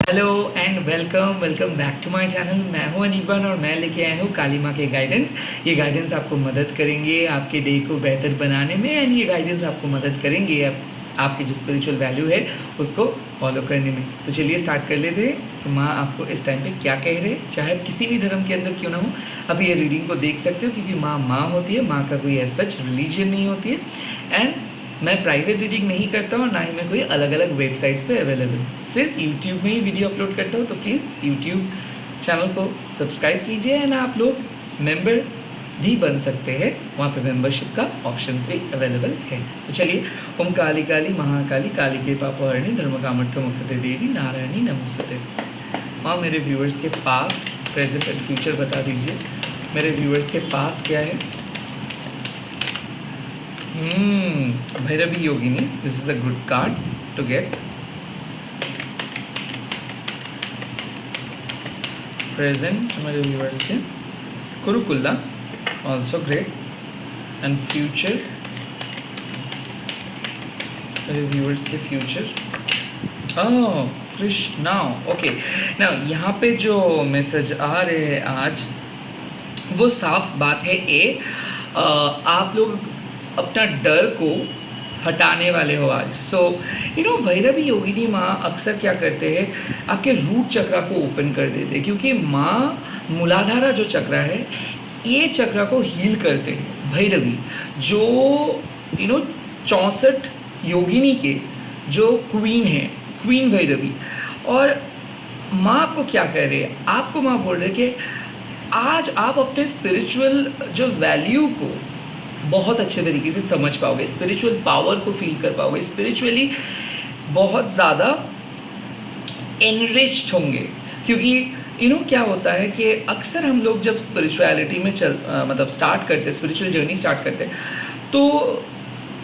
Hello and welcome welcome back to my channel. मैं हूं अनिर्बान और मैं लेके आया हूं काली माँ के गाइडेंस। ये गाइडेंस आपको मदद करेंगे आपके डे को बेहतर बनाने में, एंड ये गाइडेंस आपको मदद करेंगे आपके जो स्पिरिचुअल वैल्यू है उसको फॉलो करने में। तो चलिए स्टार्ट कर लेते हैं कि माँ आपको इस टाइम पे क्या कह रहे हैं, चाहे आप किसी भी धर्म के अंदर क्यों ना हो। अब ये रीडिंग को देख सकते हो क्योंकि माँ माँ होती है, माँ का कोई एज सच रिलीजन नहीं होती है। एंड मैं प्राइवेट रीडिंग नहीं करता हूँ, ना ही मैं कोई अलग अलग वेबसाइट्स पे अवेलेबल, सिर्फ यूट्यूब में ही वीडियो अपलोड करता हूँ। तो प्लीज़ यूट्यूब चैनल को सब्सक्राइब कीजिए एंड आप लोग मेंबर भी बन सकते हैं, वहाँ पे मेंबरशिप का ऑप्शंस भी अवेलेबल है। तो चलिए, ओम काली काली महाकाली काली के पापहरणी धर्म कामर्थ मुक्ति देवी नारायणी नमस्ते। वहाँ मेरे व्यूअर्स के पास्ट प्रेजेंट एंड फ्यूचर बता दीजिए। मेरे व्यूअर्स के पास्ट क्या है? Bhairavi Yogini, this is a good card to get. Present हमारे व्यूअर्स के Kurukulla, also great. And future मेरे व्यूअर्स के फ्यूचर, कृष्णा। ओके, ना यहाँ पे जो मैसेज आ रहे हैं आज वो साफ बात है। आप लोग अपना डर को हटाने वाले हो आज। सो भैरवी योगिनी माँ अक्सर क्या करते हैं, आपके रूट चक्रा को ओपन कर देते हैं, क्योंकि माँ मूलाधारा जो चक्रा है ये चक्रा को हील करते हैं। भैरवी जो 64 योगिनी के जो क्वीन है, क्वीन भैरवी। और माँ आपको क्या कह रही है? आपको माँ बोल रहे कि आज आप अपने स्पिरिचुअल जो वैल्यू को बहुत अच्छे तरीके से समझ पाओगे, स्पिरिचुअल पावर को फील कर पाओगे, स्पिरिचुअली बहुत ज़्यादा एनरिच्ड होंगे। क्योंकि क्या होता है कि अक्सर हम लोग जब स्पिरिचुअलिटी में मतलब स्टार्ट करते हैं, स्पिरिचुअल जर्नी स्टार्ट करते हैं, तो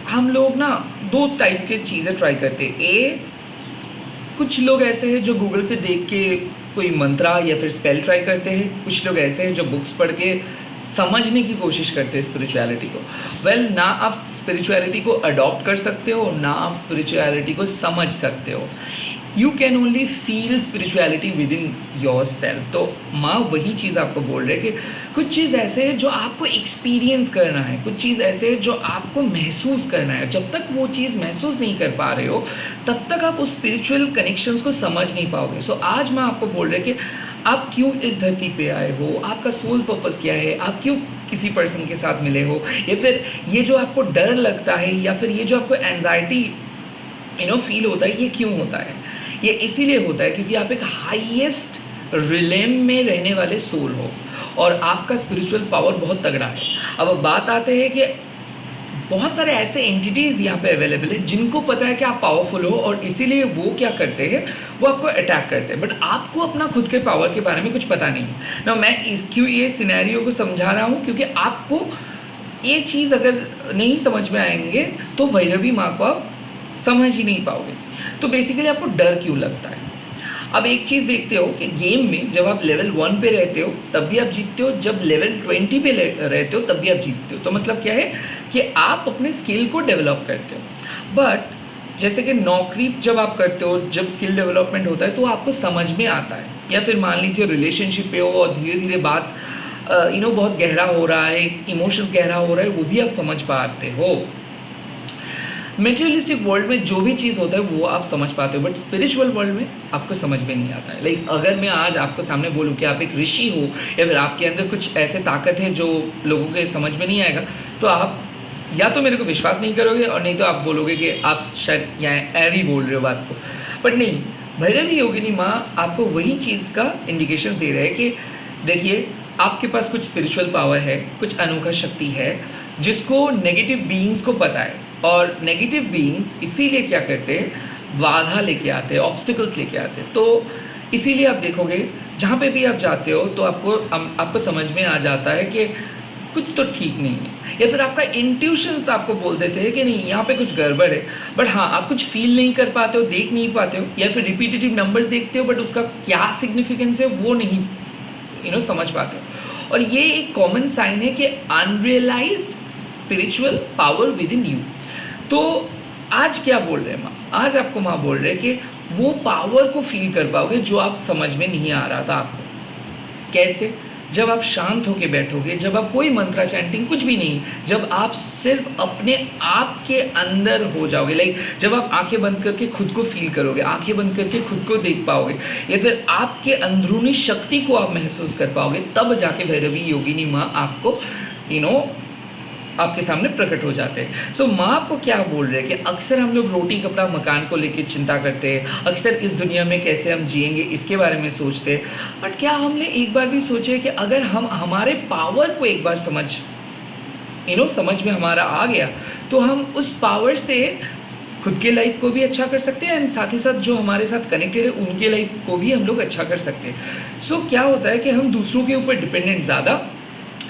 हम लोग ना दो टाइप के चीज़ें ट्राई करते हैं। कुछ लोग ऐसे हैं जो गूगल से देख के कोई मंत्रा या फिर स्पेल ट्राई करते हैं। कुछ लोग ऐसे हैं जो बुक्स पढ़ के समझने की कोशिश करते हैं स्पिरिचुअलिटी को। ना आप स्पिरिचुअलिटी को अडॉप्ट कर सकते हो, ना आप स्पिरिचुअलिटी को समझ सकते हो। You can only feel spirituality with in your self. तो माँ वही चीज़ आपको बोल रहे हैं कि कुछ चीज़ ऐसे है जो आपको एक्सपीरियंस करना है, कुछ चीज़ ऐसे है जो आपको महसूस करना है। जब तक वो चीज़ महसूस नहीं कर पा रहे हो तब तक आप उस स्पिरिचुअल कनेक्शंस को समझ नहीं पाओगे। सो आज मैं आपको बोल रहे कि आप क्यों इस धरती पे आए हो, आपका सोल पर्पस क्या है, आप क्यों किसी पर्सन के साथ मिले हो, या फिर ये जो आपको डर लगता है या फिर ये जो आपको एंजाइटी फील होता है, ये क्यों होता है? ये इसीलिए होता है क्योंकि आप एक हाईएस्ट रिलेम में रहने वाले सोल हो और आपका स्पिरिचुअल पावर बहुत तगड़ा है। अब बात आते हैं कि बहुत सारे ऐसे एंटिटीज़ यहाँ पे अवेलेबल है जिनको पता है कि आप पावरफुल हो, और इसीलिए वो क्या करते हैं, वो आपको अटैक करते हैं। बट आपको अपना खुद के पावर के बारे में कुछ पता नहीं है ना। मैं क्यों ये सिनेरियो को समझा रहा हूँ, क्योंकि आपको ये चीज़ अगर नहीं समझ में आएंगे तो भैरवी माँ को आप समझ ही नहीं पाओगे। तो बेसिकली आपको डर क्यों लगता है? अब एक चीज़ देखते हो कि गेम में जब आप लेवल 1 पे रहते हो तब भी आप जीतते हो, जब लेवल 20 पे रहते हो तब भी आप जीतते हो। तो मतलब क्या है कि आप अपने स्किल को डेवलप करते हो। बट जैसे कि नौकरी जब आप करते हो, जब स्किल डेवलपमेंट होता है तो आपको समझ में आता है। या फिर मान लीजिए रिलेशनशिप पे हो और धीरे धीरे बात बहुत गहरा हो रहा है, इमोशंस गहरा हो रहा है, वो भी आप समझ पाते हो। मेटेरियलिस्टिक वर्ल्ड में जो भी चीज़ होता है वो आप समझ पाते हो, बट स्पिरिचुअल वर्ल्ड में आपको समझ में नहीं आता है। लाइक अगर मैं आज आपको सामने बोलूँ कि आप एक ऋषि हो या फिर आपके अंदर कुछ ऐसे ताकत है जो लोगों के समझ में नहीं आएगा, तो आप या तो मेरे को विश्वास नहीं करोगे और नहीं तो आप बोलोगे कि आप शायद यहाँ ऐवी बोल रहे हो बात को। बट नहीं, भैरवी योगिनी माँ आपको वही चीज़ का इंडिकेशन दे रहे हैं कि देखिए, आपके पास कुछ स्पिरिचुअल पावर है, कुछ अनोखा शक्ति है जिसको नेगेटिव बीइंग्स को पता है। और नेगेटिव बीइंग्स इसीलिए क्या करते हैं, बाधा लेके आते हैं, ऑब्स्टिकल्स लेके आते हैं। तो इसीलिए आप देखोगे जहाँ पे भी आप जाते हो तो आपको समझ में आ जाता है कि कुछ तो ठीक नहीं है, या फिर आपका इंट्यूशंस आपको बोल देते हैं कि नहीं यहाँ पे कुछ गड़बड़ है। बट हाँ, आप कुछ फील नहीं कर पाते हो, देख नहीं पाते हो, या फिर रिपीटेटिव नंबर्स देखते हो बट उसका क्या सिग्निफिकेंस है वो नहीं समझ पाते हो। और ये एक कॉमन साइन है कि unrealised spiritual power with in you. तो आज क्या बोल रहे हैं माँ? आज आपको माँ बोल रहे हैं कि वो पावर को फील कर पाओगे जो आप समझ में नहीं आ रहा था आपको। कैसे? जब आप शांत होके बैठोगे, जब आप कोई मंत्रा चैंटिंग कुछ भी नहीं, जब आप सिर्फ अपने आप के अंदर हो जाओगे, लाइक जब आप आंखें बंद करके खुद को फील करोगे, आंखें बंद करके खुद को देख पाओगे, या फिर आपके अंदरूनी शक्ति को आप महसूस कर पाओगे, तब जाके भैरवी योगिनी माँ आपको आपके सामने प्रकट हो जाते हैं। सो माँ आपको क्या बोल रहे हैं कि अक्सर हम लोग रोटी कपड़ा मकान को लेके चिंता करते हैं, अक्सर इस दुनिया में कैसे हम जिएंगे इसके बारे में सोचते हैं, बट क्या हमने एक बार भी सोचे कि अगर हम हमारे पावर को एक बार समझ में हमारा आ गया, तो हम उस पावर से खुद के लाइफ को भी अच्छा कर सकते हैं एंड साथ ही साथ जो हमारे साथ कनेक्टेड है उनके लाइफ को भी हम लोग अच्छा कर सकते हैं। सो क्या होता है कि हम दूसरों के ऊपर डिपेंडेंट ज़्यादा,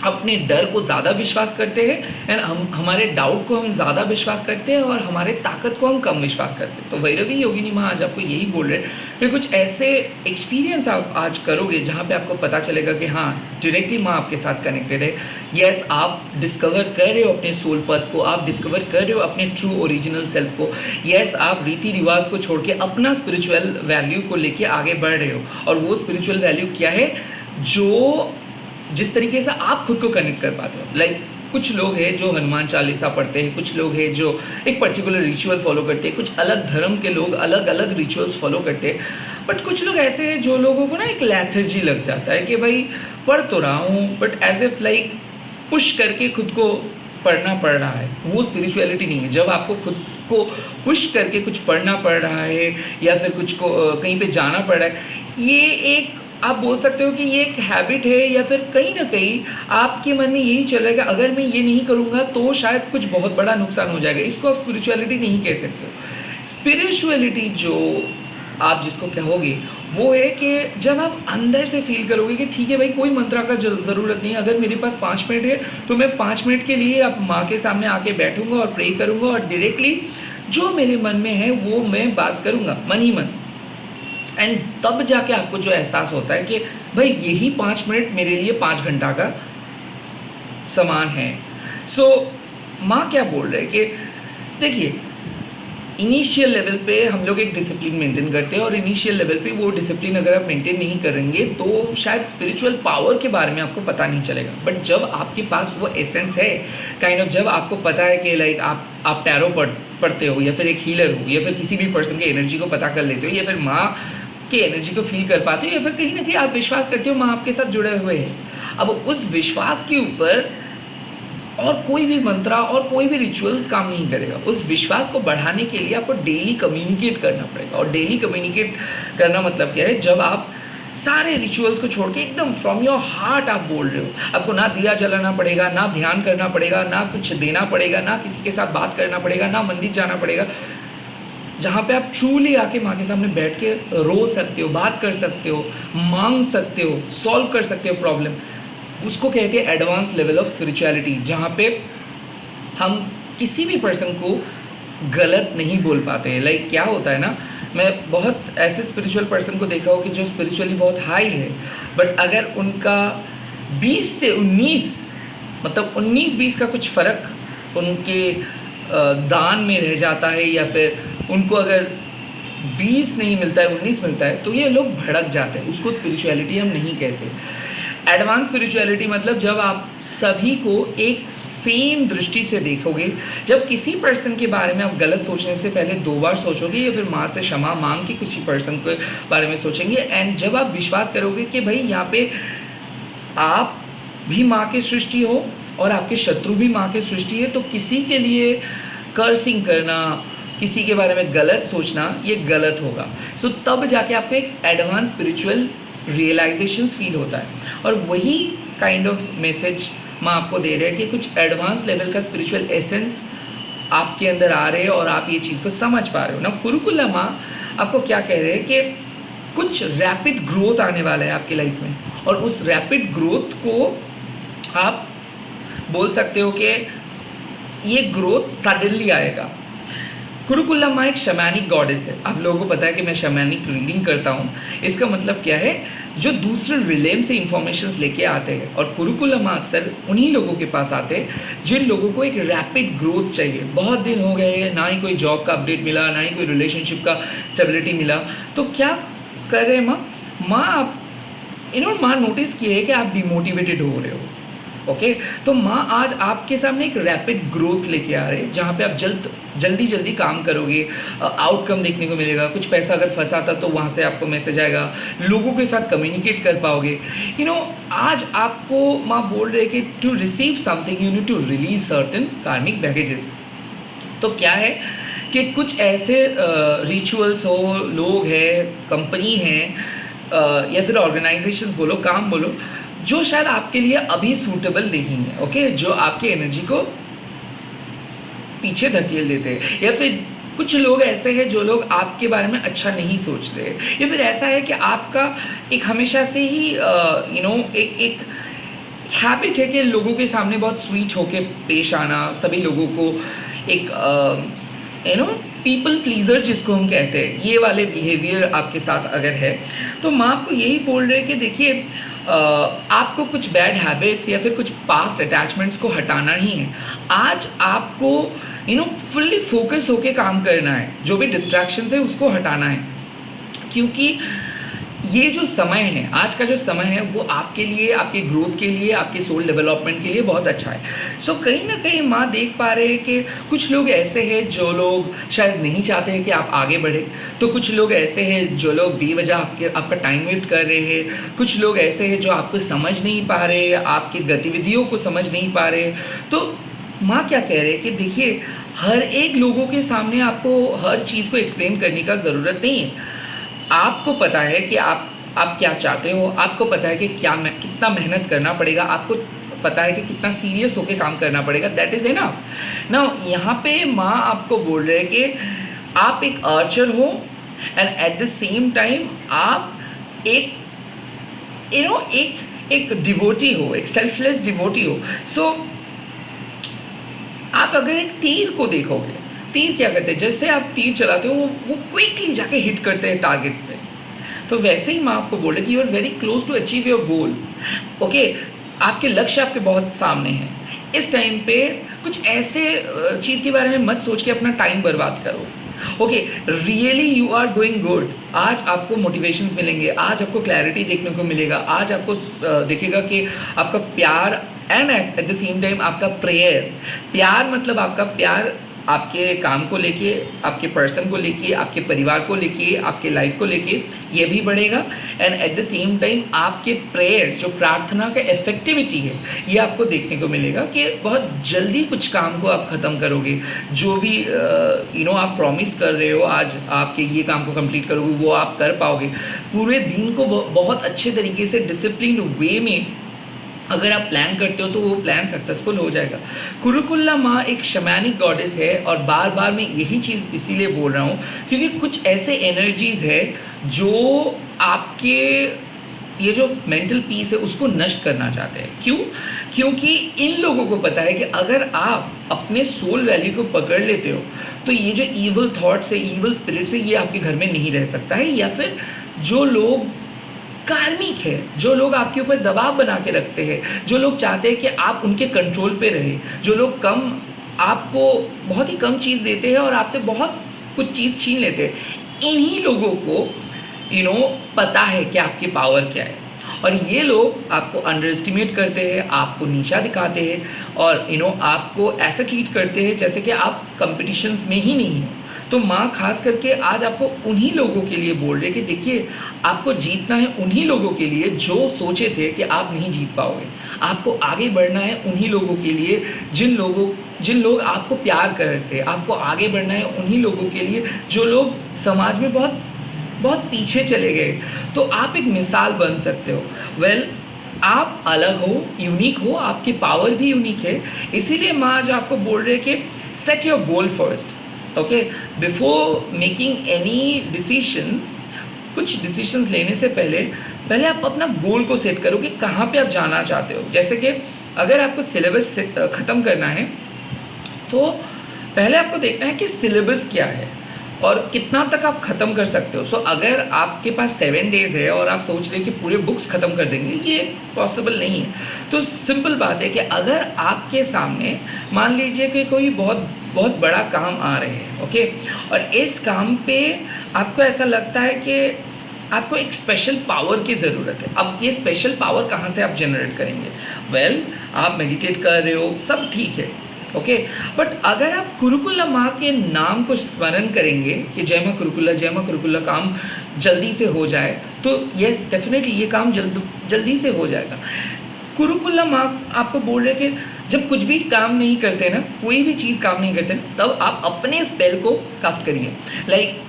अपने डर को ज़्यादा विश्वास करते हैं एंड हमारे डाउट को हम ज़्यादा विश्वास करते हैं और हमारे ताकत को हम कम विश्वास करते हैं। तो भैरवी योगिनी माँ आज आपको यही बोल रहे हैं कि कुछ ऐसे एक्सपीरियंस आप आज करोगे जहाँ पे आपको पता चलेगा कि हाँ, डायरेक्टली माँ आपके साथ कनेक्टेड है। यस, आप डिस्कवर कर रहे हो अपने सोल पथ को, आप डिस्कवर कर रहे हो अपने ट्रू ओरिजिनल सेल्फ को। यस, आप रीति रिवाज को छोड़ के अपना स्पिरिचुअल वैल्यू को लेके आगे बढ़ रहे हो, और वो स्पिरिचुअल वैल्यू क्या है जो जिस तरीके से आप खुद को कनेक्ट कर पाते हो। लाइक कुछ लोग हैं जो हनुमान चालीसा पढ़ते हैं, कुछ लोग हैं जो एक पर्टिकुलर रिचुअल फॉलो करते हैं, कुछ अलग धर्म के लोग अलग अलग रिचुअल्स फॉलो करते हैं, बट कुछ लोग ऐसे हैं जो लोगों को ना एक लेथर्जी लग जाता है कि भाई पढ़ तो रहा हूँ but as if like push करके खुद को पढ़ना पड़ रहा है। वो स्पिरिचुअलिटी नहीं है। जब आपको खुद को पुश करके कुछ पढ़ना पड़ रहा है या फिर कुछ को कहीं पे जाना पड़ रहा है, ये एक आप बोल सकते हो कि ये एक हैबिट है, या फिर कहीं ना कहीं आपके मन में यही चल रहा है कि अगर मैं ये नहीं करूँगा तो शायद कुछ बहुत बड़ा नुकसान हो जाएगा। इसको आप स्पिरिचुअलिटी नहीं कह सकते हो। स्पिरिचुअलिटी जो आप जिसको कहोगे वो है कि जब आप अंदर से फील करोगे कि ठीक है भाई, कोई मंत्रा का ज़रूरत नहीं है, अगर मेरे पास 5 मिनट है तो मैं 5 मिनट के लिए आप माँ के सामने आके बैठूंगा और प्रे करूँगा और डायरेक्टली जो मेरे मन में है वो मैं बात करूँगा मन ही मन। एंड तब जाके आपको जो एहसास होता है कि भाई यही 5 मिनट मेरे लिए 5 घंटा का समान है। सो माँ क्या बोल रहे हैं कि देखिए, इनिशियल लेवल पे हम लोग एक डिसिप्लिन मेंटेन करते हैं, और इनिशियल लेवल पे वो डिसिप्लिन अगर आप मेंटेन नहीं करेंगे तो शायद स्पिरिचुअल पावर के बारे में आपको पता नहीं चलेगा। बट जब आपके पास वो एसेंस है, काइंड ऑफ जब आपको पता है कि लाइक आप टैरो पढ़ते हो या फिर एक हीलर हो या फिर किसी भी पर्सन की एनर्जी को पता कर लेते हो या फिर माँ की एनर्जी को फील कर पाते हो या फिर कहीं ना कहीं आप विश्वास करते हो माँ आपके साथ जुड़े हुए हैं, अब उस विश्वास के ऊपर और कोई भी मंत्रा और कोई भी रिचुअल्स काम नहीं करेगा। उस विश्वास को बढ़ाने के लिए आपको डेली कम्युनिकेट करना पड़ेगा। और डेली कम्युनिकेट करना मतलब क्या है, जब आप सारे रिचुअल्स को छोड़ के एकदम फ्रॉम योर हार्ट आप बोल रहे हो, आपको ना दिया जलाना पड़ेगा, ना ध्यान करना पड़ेगा, ना कुछ देना पड़ेगा, ना किसी के साथ बात करना पड़ेगा, ना मंदिर जाना पड़ेगा, जहाँ पे आप ट्रूली आके माँ के सामने बैठ के रो सकते हो, बात कर सकते हो, मांग सकते हो, सॉल्व कर सकते हो प्रॉब्लम। उसको कहते हैं एडवांस लेवल ऑफ स्पिरिचुअलिटी, जहाँ पे हम किसी भी पर्सन को गलत नहीं बोल पाते हैं। लाइक क्या होता है ना, मैं बहुत ऐसे स्पिरिचुअल पर्सन को देखा हो कि जो स्पिरिचुअली बहुत हाई है, बट अगर उनका 20 से 19 मतलब 19-20 का कुछ फ़र्क उनके दान में रह जाता है, या फिर उनको अगर 20 नहीं मिलता है 19 मिलता है, तो ये लोग भड़क जाते हैं। उसको स्पिरिचुअलिटी हम नहीं कहते। एडवांस स्पिरिचुअलिटी मतलब जब आप सभी को एक सेम दृष्टि से देखोगे, जब किसी पर्सन के बारे में आप गलत सोचने से पहले 2 बार सोचोगे या फिर माँ से क्षमा मांग के किसी पर्सन के बारे में सोचेंगे, एंड जब आप विश्वास करोगे कि भाई यहाँ पे आप भी माँ की सृष्टि हो और आपके शत्रु भी माँ की सृष्टि है, तो किसी के लिए कर्सिंग करना, किसी के बारे में गलत सोचना, ये गलत होगा। सो तब जाके आपको एक एडवांस स्पिरिचुअल रियलाइजेशन फील होता है, और वही काइंड ऑफ मैसेज माँ आपको दे रहे हैं कि कुछ एडवांस लेवल का स्पिरिचुअल एसेंस आपके अंदर आ रहे हैं और आप ये चीज़ को समझ पा रहे हो ना। कुरुकुला माँ आपको क्या कह रहे हैं कि कुछ रैपिड ग्रोथ आने वाला है आपकी लाइफ में, और उस रैपिड ग्रोथ को आप बोल सकते हो कि ये ग्रोथ सडनली आएगा। कुरुकुलम माँ एक शैमानिक गॉडेस है। आप लोगों को पता है कि मैं शैमानिक रीडिंग करता हूँ। इसका मतलब क्या है, जो दूसरे रिलेम से इंफॉर्मेशंस लेके आते हैं, और कुरुकुलम माँ अक्सर उन्हीं लोगों के पास आते हैं जिन लोगों को एक रैपिड ग्रोथ चाहिए। बहुत दिन हो गए, ना ही कोई जॉब का अपडेट मिला, ना ही कोई रिलेशनशिप का स्टेबिलिटी मिला, तो क्या कर रहे हैं माँ आप माँ नोटिस किए है कि आप डिमोटिवेटेड हो रहे हो। ओके, तो माँ आज आपके सामने एक रैपिड ग्रोथ लेके आ रहे हैं, जहाँ पे आप जल्दी काम करोगे, आउटकम देखने को मिलेगा। कुछ पैसा अगर फंसा था तो वहाँ से आपको मैसेज आएगा, लोगों के साथ कम्युनिकेट कर पाओगे। आज आपको माँ बोल रहे हैं कि to receive something you need to release certain karmic baggages. तो क्या है कि कुछ ऐसे रिचुअल्स हो, लोग हैं, कंपनी हैं, या फिर ऑर्गेनाइजेशंस बोलो, काम बोलो, जो शायद आपके लिए अभी सूटेबल नहीं है। ओके, जो आपके एनर्जी को पीछे धकेल देते हैं, या फिर कुछ लोग ऐसे हैं जो लोग आपके बारे में अच्छा नहीं सोचते, या फिर ऐसा है कि आपका एक हमेशा से ही एक हैबिट है कि लोगों के सामने बहुत स्वीट होके पेश आना, सभी लोगों को एक पीपल प्लीजर जिसको हम कहते हैं, ये वाले बिहेवियर आपके साथ अगर है, तो माँ आपको यही बोल रहे हैं कि देखिए आपको कुछ बैड हैबिट्स या फिर कुछ पास्ट अटैचमेंट्स को हटाना ही है। आज आपको फुल्ली फोकस होके काम करना है, जो भी डिस्ट्रैक्शंस है उसको हटाना है, क्योंकि ये जो समय है, आज का जो समय है, वो आपके लिए, आपके ग्रोथ के लिए, आपके सोल डेवलपमेंट के लिए बहुत अच्छा है। सो कहीं ना कहीं माँ देख पा रहे हैं कि कुछ लोग ऐसे हैं जो लोग शायद नहीं चाहते हैं कि आप आगे बढ़े, तो कुछ लोग ऐसे हैं जो लोग बेवजह आपका टाइम वेस्ट कर रहे हैं, कुछ लोग ऐसे हैं जो आपको समझ नहीं पा रहे, आपकी गतिविधियों को समझ नहीं पा रहे। तो माँ क्या कह रहे हैं कि देखिए, हर एक लोगों के सामने आपको हर चीज़ को एक्सप्लेन करने का ज़रूरत नहीं है। आपको पता है कि आप क्या चाहते हो, आपको पता है कि कितना मेहनत करना पड़ेगा, आपको पता है कि कितना सीरियस होकर काम करना पड़ेगा। That is enough. नाउ यहाँ पे माँ आपको बोल रहे हैं कि आप एक आर्चर हो, and at the same time आप एक डिवोटी हो, एक सेल्फलेस डिवोटी हो। सो आप अगर एक तीर को देखोगे, तीर क्या करते हैं, जैसे आप तीर चलाते हो वो क्विकली जाके हिट करते हैं टारगेट पे, तो वैसे ही मैं आपको बोल रहा कि you are very close to achieve your goal. Okay, आपके लक्ष्य आपके बहुत सामने हैं। इस टाइम पे कुछ ऐसे चीज़ के बारे में मत सोच के अपना टाइम बर्बाद करो। Okay, really you are going good. आज आपको मोटिवेशंस मिलेंगे, आज आपको क्लैरिटी देखने को मिलेगा, आज आपको देखेगा कि आपका प्यार, and at the same time आपका प्रेयर। प्यार मतलब आपका प्यार आपके काम को लेके, आपके पर्सन को लेके, आपके परिवार को लेके, आपके लाइफ को लेके, ये भी बढ़ेगा। And at the same time आपके प्रेयर्स, जो प्रार्थना का इफेक्टिविटी है, ये आपको देखने को मिलेगा कि बहुत जल्दी कुछ काम को आप ख़त्म करोगे। जो भी आप प्रॉमिस कर रहे हो, आज आपके ये काम को कंप्लीट करोगे, वो आप कर पाओगे। पूरे दिन को बहुत अच्छे तरीके से डिसिप्लिन वे में अगर आप प्लान करते हो तो वो प्लान सक्सेसफुल हो जाएगा। कुरुकुल्ला माँ एक शैमानिक गॉडेस है, और बार बार मैं यही चीज़ इसीलिए बोल रहा हूँ क्योंकि कुछ ऐसे एनर्जीज़ है जो आपके ये जो मेंटल पीस है उसको नष्ट करना चाहते हैं। क्यों? क्योंकि इन लोगों को पता है कि अगर आप अपने सोल वैल्यू को पकड़ लेते हो तो ये जो ईवल थॉट्स है, ईवल स्पिरिट्स है, ये आपके घर में नहीं रह सकता है। या फिर जो लोग कार्मिक है, जो लोग आपके ऊपर दबाव बना के रखते हैं, जो लोग चाहते हैं कि आप उनके कंट्रोल पे रहे, जो लोग आपको बहुत ही कम चीज़ देते हैं और आपसे बहुत कुछ चीज़ छीन लेते हैं, इन्हीं लोगों को पता है कि आपकी पावर क्या है, और ये लोग आपको अंडर एस्टिमेट करते हैं, आपको नीचा दिखाते हैं, और आपको ऐसे ट्रीट करते हैं जैसे कि आप कंपटीशंस में ही नहीं हो। तो माँ खास करके आज आपको उन्हीं लोगों के लिए बोल रहे कि देखिए, आपको जीतना है उन्हीं लोगों के लिए जो सोचे थे कि आप नहीं जीत पाओगे। आपको आगे बढ़ना है उन्हीं लोगों के लिए जिन लोग आपको प्यार करते हैं। आपको आगे बढ़ना है उन्हीं लोगों के लिए जो लोग समाज में बहुत बहुत पीछे चले गए। तो आप एक मिसाल बन सकते हो। आप अलग हो, यूनिक हो, आपकी पावर भी यूनिक है। इसीलिए माँ आज आपको बोल रहे कि set your goal first. Okay, before making any decisions, कुछ डिसीशंस लेने से पहले आप अपना गोल को सेट करो कि कहाँ पे आप जाना चाहते हो। जैसे कि अगर आपको सिलेबस ख़त्म करना है तो पहले आपको देखना है कि सिलेबस क्या है और कितना तक आप ख़त्म कर सकते हो। सो अगर आपके पास 7 डेज़ है और आप सोच रहे हैं कि पूरे बुक्स ख़त्म कर देंगे, ये पॉसिबल नहीं है। तो सिंपल बात है कि अगर आपके सामने मान लीजिए कि कोई बहुत बहुत बड़ा काम आ रहे हैं, ओके, और इस काम पे आपको ऐसा लगता है कि आपको एक स्पेशल पावर की ज़रूरत है। अब ये स्पेशल पावर कहाँ से आप जनरेट करेंगे? वेल, आप मेडिटेट कर रहे हो, सब ठीक है, ओके, बट अगर आप कुरुकुला माँ के नाम को स्मरण करेंगे कि जय माँ कुरुकुला काम जल्दी से हो जाए, तो यस डेफिनेटली ये काम जल्दी से हो जाएगा। कुरुकुला माँ आपको बोल रहे कि जब कुछ भी काम नहीं करते ना, कोई भी चीज़ काम नहीं करते ना, तब आप अपने स्पेल को कास्ट करिए। लाइक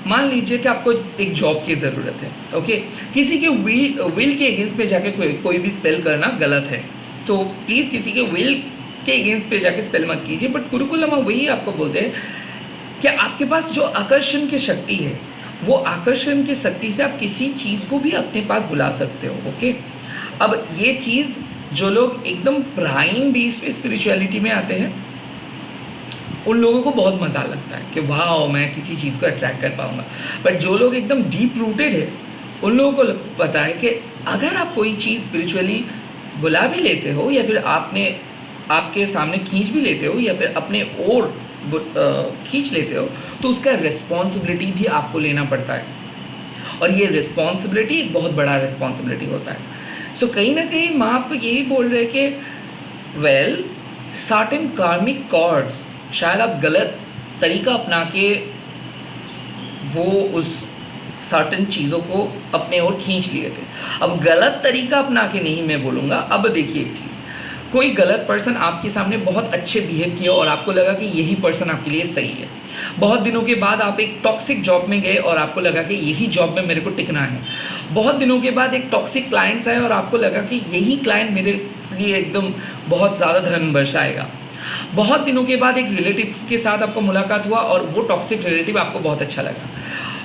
मान लीजिए कि आपको एक जॉब की ज़रूरत है, ओके, किसी के विल के अगेंस्ट पे जाके कोई भी स्पेल करना गलत है। तो प्लीज़ किसी के विल के अगेंस्ट पे जाके स्पेल मत कीजिए। बट कुरुकुलम वही आपको बोलते हैं कि आपके पास जो आकर्षण की शक्ति है, वो आकर्षण की शक्ति से आप किसी चीज़ को भी अपने पास बुला सकते हो, ओके। अब ये चीज़ जो लोग एकदम प्राइम बेस पे स्पिरिचुअलिटी में आते हैं, उन लोगों को बहुत मज़ा लगता है कि वाह मैं किसी चीज़ को अट्रैक्ट कर पाऊँगा। बट जो लोग एकदम डीप रूटेड है, उन लोगों को पता है कि अगर आप कोई चीज़ स्पिरिचुअली बुला भी लेते हो या फिर आपके सामने खींच भी लेते हो या फिर अपने ओर खींच लेते हो, तो उसका रिस्पॉन्सिबिलिटी भी आपको लेना पड़ता है। और ये रिस्पॉन्सिबिलिटी एक बहुत बड़ा रिस्पॉन्सिबिलिटी होता है। सो कहीं ना कहीं माँ आपको यही बोल रहे हैं कि वेल, सर्टेन कार्मिक कॉर्ड्स शायद आप गलत तरीका अपना के वो उस सर्टेन चीज़ों को अपने ओर खींच लिए थे। अब गलत तरीका अपना के नहीं मैं बोलूँगा। अब देखिए एक चीज़, कोई गलत पर्सन आपके सामने बहुत अच्छे बिहेव किया और आपको लगा कि यही पर्सन आपके लिए सही है। बहुत दिनों के बाद आप एक टॉक्सिक जॉब में गए और आपको लगा कि यही जॉब में मेरे को टिकना है। बहुत दिनों के बाद एक टॉक्सिक क्लाइंट्स आए और आपको लगा कि यही क्लाइंट मेरे लिए एकदम बहुत ज़्यादा धन बरसाएगा। बहुत दिनों के बाद एक रिलेटिव्स के साथ आपको मुलाकात हुआ और वो टॉक्सिक रिलेटिव आपको बहुत अच्छा लगा।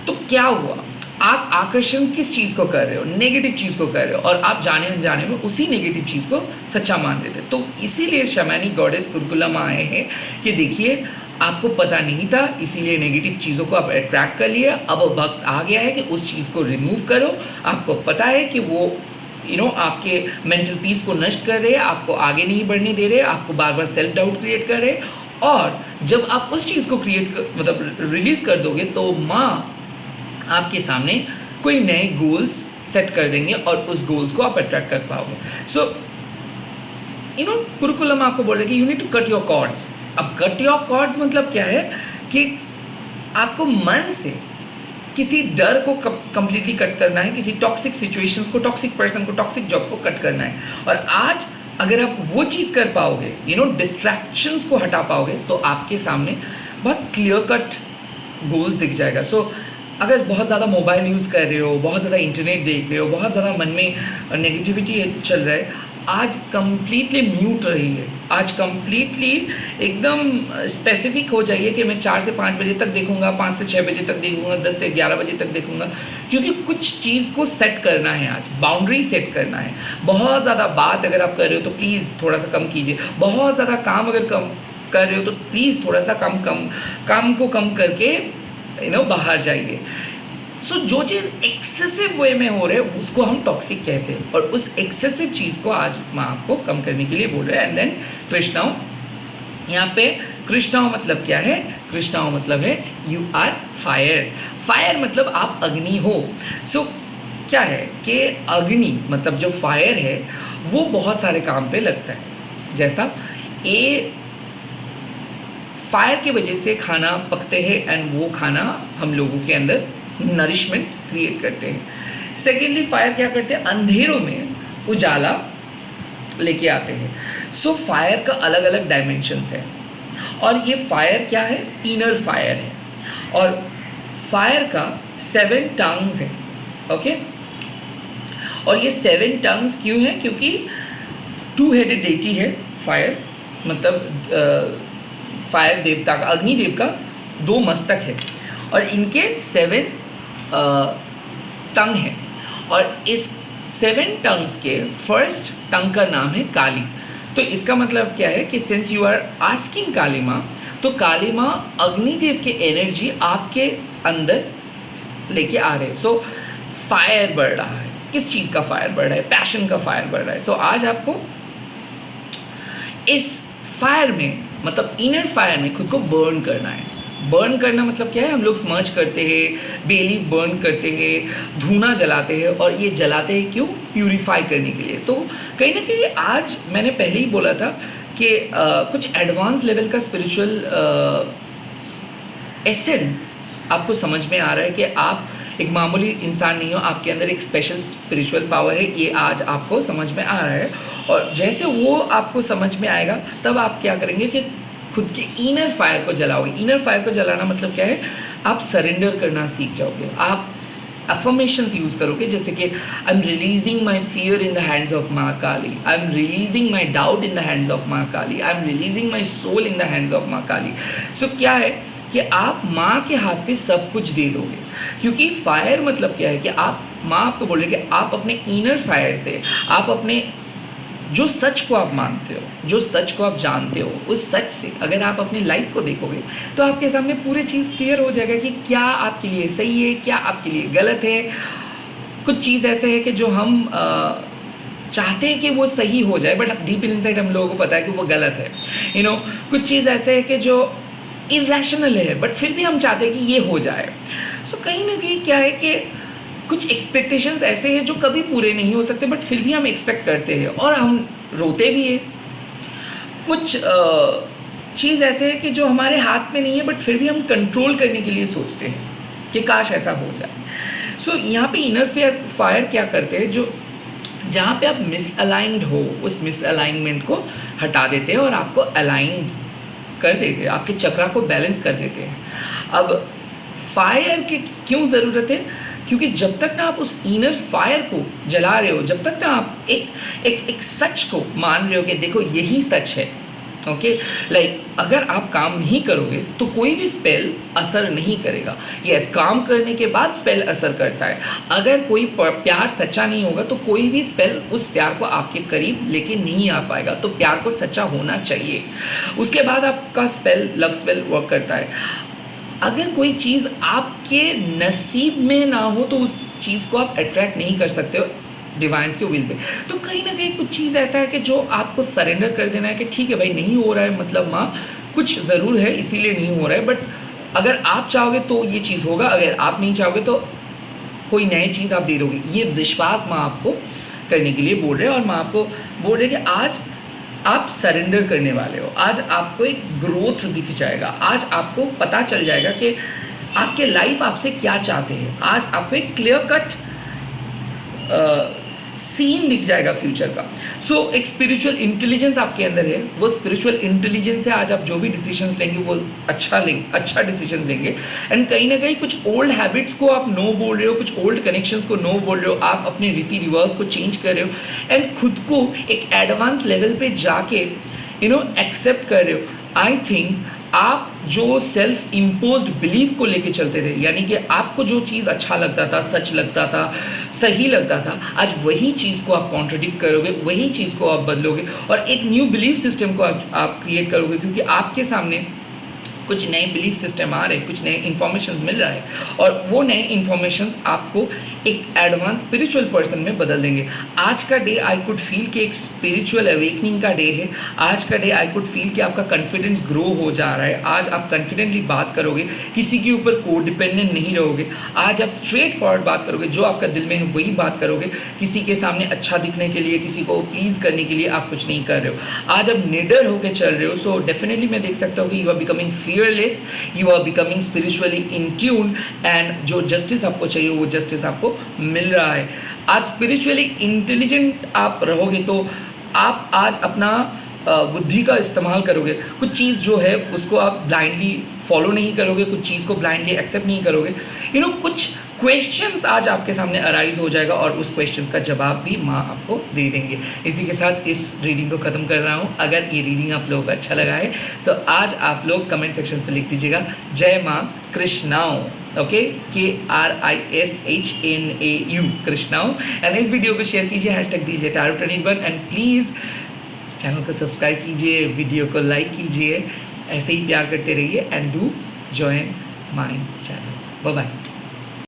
तो क्या हुआ? आप आकर्षण किस चीज़ को कर रहे हो? नेगेटिव चीज़ को कर रहे हो, और आप जाने अनजाने में उसी नेगेटिव चीज़ को सच्चा मान लेते। तो इसीलिए शमानी गॉडेस कुरुकुलम आए हैं कि देखिए आपको पता नहीं था, इसीलिए नेगेटिव चीज़ों को आप अट्रैक्ट कर लिए। अब वक्त आ गया है कि उस चीज़ को रिमूव करो। आपको पता है कि वो आपके मेंटल पीस को नष्ट कर रहे हैं, आपको आगे नहीं बढ़ने दे रहे, आपको बार बार सेल्फ डाउट क्रिएट कर रहे। और जब आप उस चीज़ को रिलीज़ कर दोगे तो माँ आपके सामने कोई नए गोल्स सेट कर देंगे और उस गोल्स को आप अट्रैक्ट कर पाओगे। सो कुरुकुलम आपको बोल रहे कि you need to cut your cords. अब कट योर कॉर्ड्स मतलब क्या है कि आपको मन से किसी डर को कंप्लीटली कट करना है, किसी टॉक्सिक सिचुएशंस को, टॉक्सिक पर्सन को, टॉक्सिक जॉब को कट करना है। और आज अगर आप वो चीज़ कर पाओगे, डिस्ट्रैक्शंस को हटा पाओगे, तो आपके सामने बहुत क्लियर कट गोल्स दिख जाएगा। सो अगर बहुत ज़्यादा मोबाइल यूज़ कर रहे हो, बहुत ज़्यादा इंटरनेट देख रहे हो, बहुत ज़्यादा मन में नेगेटिविटी चल रहा है, आज कम्प्लीटली म्यूट रहिए। आज कम्प्लीटली एकदम स्पेसिफिक हो जाइए कि मैं 4 से 5 बजे तक देखूंगा, 5 से 6 बजे तक देखूंगा, 10 से 11 बजे तक देखूंगा, क्योंकि कुछ चीज़ को सेट करना है। आज बाउंड्री सेट करना है। बहुत ज़्यादा बात अगर आप कर रहे हो तो प्लीज़ थोड़ा सा कम कीजिए। बहुत ज़्यादा काम अगर कम कर रहे हो तो प्लीज़ थोड़ा सा काम को कम करके बाहर जाइए। सो जो चीज़ एक्सेसिव वे में हो रहे हैं उसको हम टॉक्सिक कहते हैं, और उस एक्सेसिव चीज़ को आज मैं आपको कम करने के लिए बोल रहा है। एंड देन कृष्णाओं, यहाँ पे कृष्णाओं मतलब क्या है? कृष्णाओं मतलब है यू आर फायर। फायर मतलब आप अग्नि हो। सो क्या है कि अग्नि मतलब जो फायर है वो बहुत सारे काम पे लगता है। जैसा फायर की वजह से खाना पकते हैं एंड वो खाना हम लोगों के अंदर नरिशमेंट क्रिएट करते हैं। सेकेंडली फायर क्या करते हैं? अंधेरों में उजाला लेके आते हैं। सो फायर का अलग अलग डायमेंशंस है, और ये फायर क्या है? इनर फायर है। और फायर का 7 टंग्स है, ओके। और ये 7 टंग्स क्यों है? क्योंकि 2 हेडेड डेटी है फायर, मतलब फायर देवता का, अग्निदेव का 2 मस्तक है और इनके 7 टंग है। और इस 7 टंग्स के फर्स्ट टंग का नाम है काली। तो इसका मतलब क्या है कि सिंस यू आर आस्किंग काली माँ, तो काली माँ अग्निदेव की एनर्जी आपके अंदर लेके आ रहे हैं। सो फायर बढ़ रहा है। किस चीज़ का फायर बढ़ रहा है? पैशन का फायर बढ़ रहा है। तो आज आपको इस फायर में, मतलब इनर फायर में खुद को बर्न करना है। बर्न करना मतलब क्या है? हम लोग स्मर्च करते हैं, बेलीफ बर्न करते हैं, धूना जलाते हैं, और ये जलाते हैं क्यों? प्यूरिफाई करने के लिए। तो कहीं ना कहीं आज मैंने पहले ही बोला था कि कुछ एडवांस लेवल का स्पिरिचुअल एसेंस आपको समझ में आ रहा है कि आप एक मामूली इंसान नहीं हो, आपके अंदर एक स्पेशल स्पिरिचुअल पावर है। ये आज आपको समझ में आ रहा है, और जैसे वो आपको समझ में आएगा तब आप क्या करेंगे कि खुद के इनर फायर को जलाओगे। इनर फायर को जलाना मतलब क्या है? आप सरेंडर करना सीख जाओगे। आप अफर्मेशंस यूज़ करोगे, जैसे कि I am releasing my fear in the hands of माँ Kali, I am releasing my doubt in the hands of माँ Kali, I am releasing my soul in the hands of माँ काली। सो क्या है कि आप माँ के हाथ पे सब कुछ दे दोगे, क्योंकि फायर मतलब क्या है कि आप, माँ आपको बोल रही है कि आप अपने इनर फायर से, आप अपने जो सच को आप मानते हो, जो सच को आप जानते हो, उस सच से अगर आप अपनी लाइफ को देखोगे तो आपके सामने पूरी चीज़ क्लियर हो जाएगा कि क्या आपके लिए सही है, क्या आपके लिए गलत है। कुछ चीज़ ऐसे है कि जो हम चाहते हैं कि वो सही हो जाए, बट डीप इनसाइड हम लोगों को पता है कि वो गलत है। कुछ चीज़ ऐसे है कि जो इरेशनल है, बट फिर भी हम चाहते हैं कि ये हो जाए। सो कहीं ना कहीं क्या है कि कुछ एक्सपेक्टेशंस ऐसे हैं जो कभी पूरे नहीं हो सकते, बट फिर भी हम एक्सपेक्ट करते हैं और हम रोते भी हैं। कुछ चीज़ ऐसे है कि जो हमारे हाथ में नहीं है, बट फिर भी हम कंट्रोल करने के लिए सोचते हैं कि काश ऐसा हो जाए। सो यहाँ पे इनर फायर क्या करते हैं, जो जहाँ पे आप मिसअलाइंड हो, उस मिसअलाइनमेंट को हटा देते हैं और आपको अलाइंड कर देते हैं, आपके चक्रा को बैलेंस कर देते हैं। अब फायर की क्यों ज़रूरत है? क्योंकि जब तक ना आप उस इनर फायर को जला रहे हो, जब तक ना आप एक सच को मान रहे हो कि देखो यही सच है, ओके, लाइक अगर आप काम नहीं करोगे तो कोई भी स्पेल असर नहीं करेगा। यस, काम करने के बाद स्पेल असर करता है। अगर कोई प्यार सच्चा नहीं होगा तो कोई भी स्पेल उस प्यार को आपके करीब लेके नहीं आ पाएगा। तो प्यार को सच्चा होना चाहिए, उसके बाद आपका स्पेल, लव स्पेल वर्क करता है। अगर कोई चीज़ आपके नसीब में ना हो तो उस चीज़ को आप अट्रैक्ट नहीं कर सकते हो डिवाइन्स के विल पे। तो कहीं ना कहीं कुछ चीज़ ऐसा है कि जो आपको सरेंडर कर देना है कि ठीक है भाई, नहीं हो रहा है, मतलब माँ कुछ ज़रूर है इसीलिए नहीं हो रहा है, बट अगर आप चाहोगे तो ये चीज़ होगा, अगर आप नहीं चाहोगे तो कोई नई चीज़ आप दे दोगे। ये विश्वास माँ आपको करने के लिए बोल रहे हैं, और माँ आपको बोल रहे हैं कि आज आप सरेंडर करने वाले हो। आज आपको एक ग्रोथ दिख जाएगा, आज आपको पता चल जाएगा कि आपके लाइफ आपसे क्या चाहते हैं। आज आपको एक क्लियर कट सीन दिख जाएगा फ्यूचर का। सो एक स्पिरिचुअल इंटेलिजेंस आपके अंदर है। वो स्पिरिचुअल इंटेलिजेंस से आज आप जो भी डिसीजंस लेंगे वो अच्छा डिसीजन लेंगे। एंड कहीं ना कहीं कुछ ओल्ड हैबिट्स को आप नो बोल रहे हो, कुछ ओल्ड कनेक्शंस को नो बोल रहे हो, आप अपने रीति रिवाज को चेंज कर रहे हो एंड खुद को एक एडवांस लेवल पे जाके एक्सेप्ट कर रहे हो। आई थिंक आप जो सेल्फ इम्पोज्ड बिलीफ को लेके चलते थे, यानी कि आपको जो चीज़ अच्छा लगता था, सच लगता था, सही लगता था, आज वही चीज़ को आप कॉन्ट्रडिक्ट करोगे, वही चीज़ को आप बदलोगे और एक न्यू बिलीफ सिस्टम को आप क्रिएट करोगे, क्योंकि आपके सामने कुछ नए बिलीफ सिस्टम आ रहे हैं, कुछ नए इन्फॉर्मेशन मिल रहा है और वो नए इन्फॉर्मेशन आपको एक एडवांस स्पिरिचुअल पर्सन में बदल देंगे। आज का डे आई कुड फील कि एक स्पिरिचुअल अवेकनिंग का डे है। आज का डे आई कुड फील कि आपका कॉन्फिडेंस ग्रो हो जा रहा है। आज आप कॉन्फिडेंटली बात करोगे, किसी के ऊपर को डिपेंडेंट नहीं रहोगे। आज आप स्ट्रेट फॉरवर्ड बात करोगे, जो आपका दिल में है वही बात करोगे। किसी के सामने अच्छा दिखने के लिए, किसी को प्लीज़ करने के लिए आप कुछ नहीं कर रहे हो। आज आप निडर होकर चल रहे हो। सो डेफिनेटली मैं देख सकता हूँ कि you are becoming fearless, you are becoming spiritually in tune and जो जस्टिस आपको चाहिए वो जस्टिस आपको मिल रहा है। आज स्पिरिचुअली इंटेलिजेंट आप रहोगे तो आप आज अपना बुद्धि का इस्तेमाल करोगे। कुछ चीज़ जो है उसको आप ब्लाइंडली फॉलो नहीं करोगे, कुछ चीज़ को ब्लाइंडली एक्सेप्ट नहीं करोगे। कुछ क्वेश्चंस आज आपके सामने अराइज हो जाएगा और उस क्वेश्चंस का जवाब भी माँ आपको दे देंगे। इसी के साथ इस रीडिंग को ख़त्म कर रहा हूँ। अगर ये रीडिंग आप लोगों को अच्छा लगा है तो आज आप लोग कमेंट सेक्शंस में लिख दीजिएगा जय माँ Krishnau, okay, KRISHNAU Krishnau. And इस वीडियो को शेयर कीजिए, #DJ Tarot21 and please channel को सब्सक्राइब कीजिए, वीडियो को लाइक कीजिए ऐसे ही प्यार करते रहिए and do join my channel. Bye bye.